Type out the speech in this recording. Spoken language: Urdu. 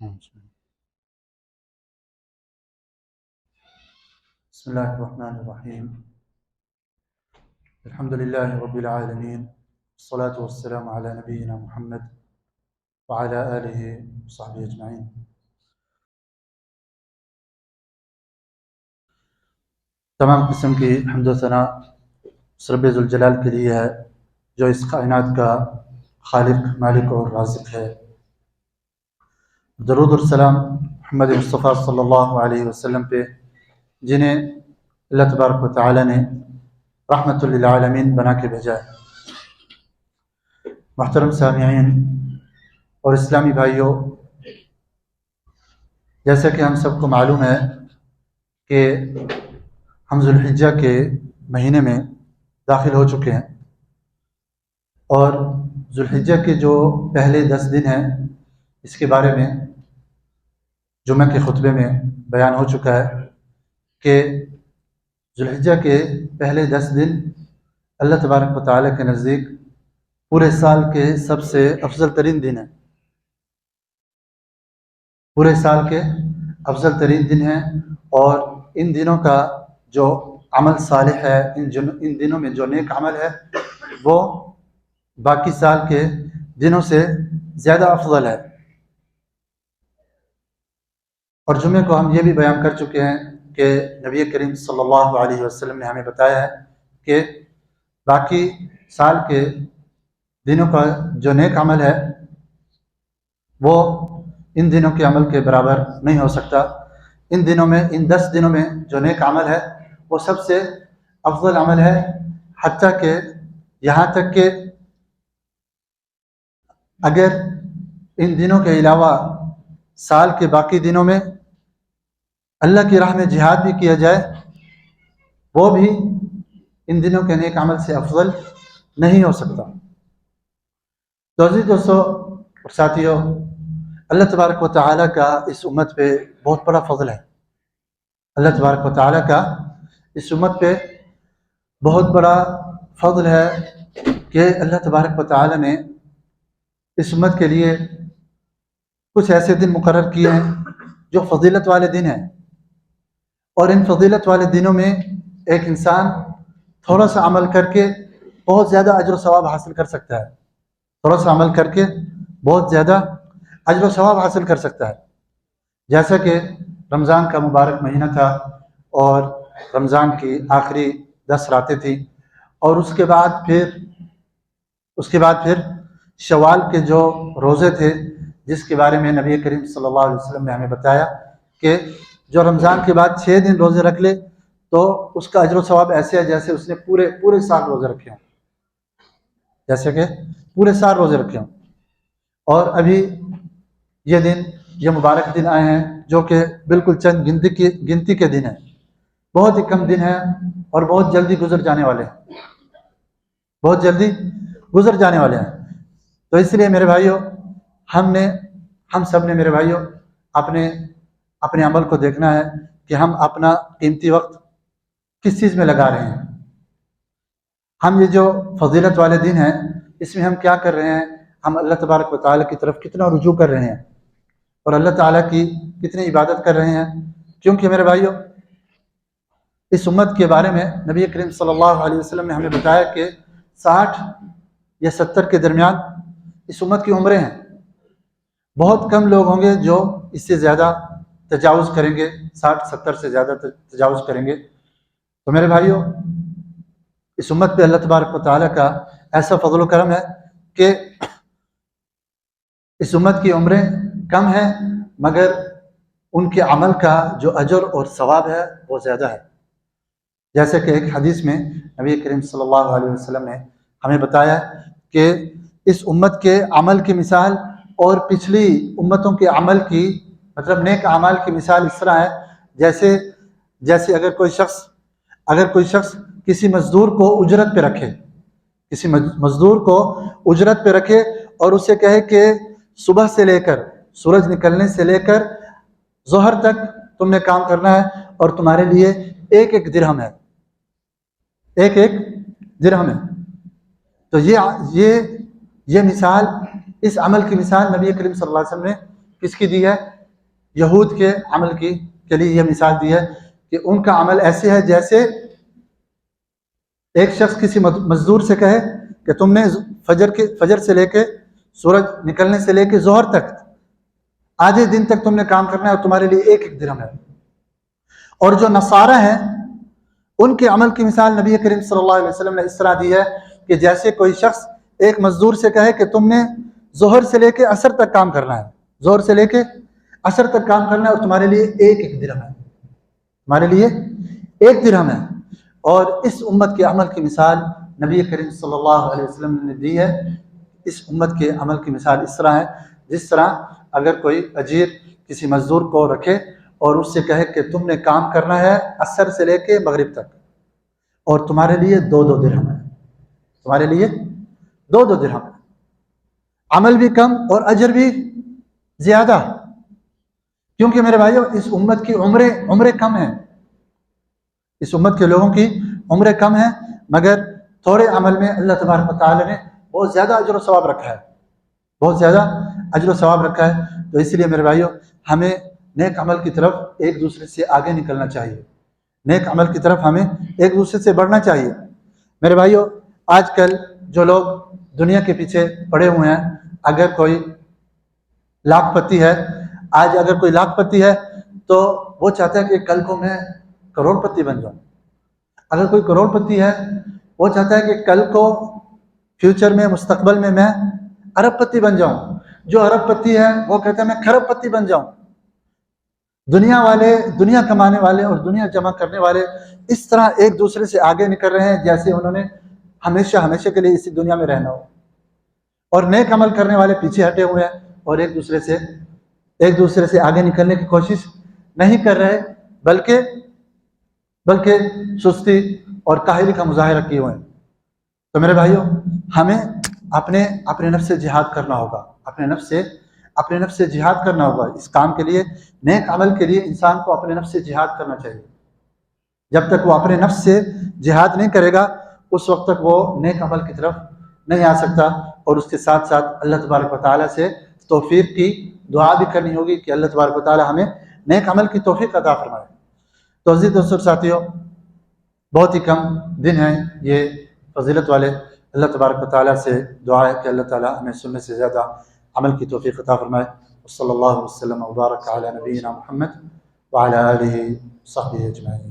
بسم الله الرحمن الرحيم. الحمد لله رب العالمين، والصلاة والسلام على نبينا محمد وعلى آله وصحبه أجمعين. تمام قسم کی حمد و ثنا رب ذوالجلال کے لیے ہے جو اس کائنات کا خالق، مالک اور رازق ہے۔ درود اور سلام محمد مصطفیٰ صلی اللہ علیہ وسلم پہ، جنہیں اللہ تبارک و تعالی نے رحمت للعالمین بنا کے بھیجا ہے۔ محترم سامعین اور اسلامی بھائیوں، جیسا کہ ہم سب کو معلوم ہے کہ ہم ذوالحجہ کے مہینے میں داخل ہو چکے ہیں، اور ذوالحجہ کے جو پہلے 10 دن ہیں اس کے بارے میں جمعہ کے خطبے میں بیان ہو چکا ہے کہ ذوالحجہ کے پہلے 10 دن اللہ تبارک و تعالی کے نزدیک پورے سال کے سب سے افضل ترین دن ہیں، پورے سال کے افضل ترین دن ہیں، اور ان دنوں کا جو عمل صالح ہے، ان دنوں میں جو نیک عمل ہے وہ باقی سال کے دنوں سے زیادہ افضل ہے۔ اور جمعے کو ہم یہ بھی بیان کر چکے ہیں کہ نبی کریم صلی اللہ علیہ وسلم نے ہمیں بتایا ہے کہ باقی سال کے دنوں کا جو نیک عمل ہے وہ ان دنوں کے عمل کے برابر نہیں ہو سکتا۔ ان دنوں میں، ان 10 دنوں میں جو نیک عمل ہے وہ سب سے افضل عمل ہے، حتیٰ کہ یہاں تک کہ اگر ان دنوں کے علاوہ سال کے باقی دنوں میں اللہ کی راہ میں جہاد بھی کیا جائے وہ بھی ان دنوں کے نیک عمل سے افضل نہیں ہو سکتا۔ تو عزیز دوستو اور ساتھیوں، اللہ تبارک و تعالیٰ کا اس امت پہ بہت بڑا فضل ہے۔ اللہ تبارک و تعالیٰ کا اس امت پہ بہت بڑا فضل ہے کہ اللہ تبارک و تعالیٰ نے اس امت کے لیے کچھ ایسے دن مقرر کیے ہیں جو فضیلت والے دن ہیں، اور ان فضیلت والے دنوں میں ایک انسان تھوڑا سا عمل کر کے بہت زیادہ اجر و ثواب حاصل کر سکتا ہے، تھوڑا سا عمل کر کے بہت زیادہ اجر و ثواب حاصل کر سکتا ہے۔ جیسا کہ رمضان کا مبارک مہینہ تھا، اور رمضان کی آخری 10 راتیں تھیں، اور اس کے بعد پھر شوال کے جو روزے تھے، جس کے بارے میں نبی کریم صلی اللہ علیہ وسلم نے ہمیں بتایا کہ جو رمضان کے بعد 6 دن روزے رکھ لے تو اس کا اجر و ثواب ایسے ہے جیسے اس نے پورے سال روزے رکھے ہوں، جیسے کہ پورے سال روزے رکھے ہوں۔ اور ابھی یہ مبارک دن آئے ہیں جو کہ بالکل چند گنتی کے دن ہیں، بہت ہی کم دن ہیں، اور بہت جلدی گزر جانے والے ہیں، تو اس لیے میرے بھائیوں، ہم سب نے میرے بھائیوں اپنے عمل کو دیکھنا ہے کہ ہم اپنا قیمتی وقت کس چیز میں لگا رہے ہیں۔ ہم یہ جو فضیلت والے دن ہیں اس میں ہم کیا کر رہے ہیں، ہم اللہ تبارک و تعالیٰ کی طرف کتنا رجوع کر رہے ہیں، اور اللہ تعالیٰ کی کتنی عبادت کر رہے ہیں۔ کیونکہ میرے بھائیوں، اس امت کے بارے میں نبی کریم صلی اللہ علیہ وسلم نے ہمیں بتایا کہ 60 یا 70 کے درمیان اس امت کی عمریں ہیں۔ بہت کم لوگ ہوں گے جو اس سے زیادہ تجاوز کریں گے، 60-70 سے زیادہ تجاوز کریں گے۔ تو میرے بھائیوں، اس امت پہ اللہ تبارک و تعالیٰ کا ایسا فضل و کرم ہے کہ اس امت کی عمریں کم ہیں، مگر ان کے عمل کا جو اجر اور ثواب ہے وہ زیادہ ہے۔ جیسے کہ ایک حدیث میں نبی کریم صلی اللہ علیہ وسلم نے ہمیں بتایا کہ اس امت کے عمل کی مثال اور پچھلی امتوں کے عمل کی، مطلب نیک اعمال کی مثال اس طرح ہے جیسے اگر کوئی شخص کسی مزدور کو اجرت پہ رکھے اور اسے کہے کہ صبح سے لے کر سورج نکلنے سے لے کر ظہر تک تم نے کام کرنا ہے، اور تمہارے لیے ایک درہم ہے، درہم ہے۔ تو یہ مثال، اس عمل کی مثال نبی کریم صلی اللہ علیہ وسلم نے کس کی دی ہے؟ یہود کے عمل کی کے لیے یہ مثال دی ہے کہ ان کا عمل ایسے ہے جیسے ایک شخص کسی مزدور سے کہے کہ تم نے فجر سے لے کے سورج نکلنے سے لے کے ظہر تک آدھے دن تک تم نے کام کرنا ہے اور تمہارے لیے ایک ایک درہم ہے. اور جو نصارہ ہیں ان کے عمل کی مثال نبی کریم صلی اللہ علیہ وسلم نے اس طرح دی ہے کہ جیسے کوئی شخص ایک مزدور سے کہے کہ تم نے ظہر سے لے کے عصر تک کام کرنا ہے، ظہر سے لے کے عصر تک کام کرنا ہے اور تمہارے لیے ایک ایک درہم ہے، تمہارے لیے ایک درہم ہے. اور اس امت کے عمل کی مثال نبی کریم صلی اللہ علیہ وسلم نے دی ہے. اس امت کے عمل کی مثال اس طرح ہے جس طرح اگر کوئی اجیر کسی مزدور کو رکھے اور اس سے کہے کہ تم نے کام کرنا ہے عصر سے لے کے مغرب تک اور تمہارے لیے 2 درہم ہے، تمہارے لیے 2 درہم ہے. عمل بھی کم اور اجر بھی زیادہ، کیونکہ میرے بھائیو اس امت کی عمریں کم ہیں، اس امت کے لوگوں کی عمریں کم ہیں، مگر تھوڑے عمل میں اللہ تبارک و تعالی نے بہت زیادہ اجر و ثواب رکھا ہے، بہت زیادہ اجر و ثواب رکھا ہے. تو اس لیے میرے بھائیو ہمیں نیک عمل کی طرف ایک دوسرے سے آگے نکلنا چاہیے، نیک عمل کی طرف ہمیں ایک دوسرے سے بڑھنا چاہیے. میرے بھائیو آج کل جو لوگ دنیا کے پیچھے پڑے ہوئے ہیں، اگر کوئی لاکھ پتی ہے، آج اگر کوئی لاکھ پتی ہے تو وہ چاہتا ہے کہ کل کو میں کروڑ پتی بن جاؤں. اگر کوئی کروڑ پتی ہے وہ چاہتا ہے کہ کل کو فیوچر میں مستقبل میں ارب پتی بن جاؤں. جو ارب پتی ہے وہ کہتا ہے میں کھرب پتی بن جاؤں. دنیا والے، دنیا کمانے والے اور دنیا جمع کرنے والے اس طرح ایک دوسرے سے آگے نکل رہے ہیں جیسے انہوں نے ہمیشہ کے لیے اسی دنیا میں رہنا ہو. اور نیک عمل کرنے والے پیچھے ہٹے ہوئے ہیں اور ایک دوسرے سے آگے نکلنے کی کوشش نہیں کر رہے، بلکہ سستی اور کاہلی کا مظاہرہ کیے ہوئے ہیں. تو میرے بھائیوں ہمیں اپنے نفس سے جہاد کرنا ہوگا، اپنے نفس سے جہاد کرنا ہوگا. اس کام کے لیے، نیک عمل کے لیے انسان کو اپنے نفس سے جہاد کرنا چاہیے. جب تک وہ اپنے نفس سے جہاد نہیں کرے گا اس وقت تک وہ نیک عمل کی طرف نہیں آ سکتا. اور اس کے ساتھ ساتھ اللہ تبارک و تعالیٰ سے توفیق کی دعا بھی کرنی ہوگی کہ اللہ تبارک و تعالیٰ ہمیں نیک عمل کی توفیق عطا فرمائے. تو عزیز دوستو ساتھیو، بہت ہی کم دن ہیں یہ فضیلت والے. اللہ تبارک و تعالیٰ سے دعا ہے کہ اللہ تعالیٰ ہمیں سننے سے زیادہ عمل کی توفیق عطا فرمائے. صلی اللہ وسلم وبارک علی نبینا محمد وعلی آلہ وصحبہ اجمعین.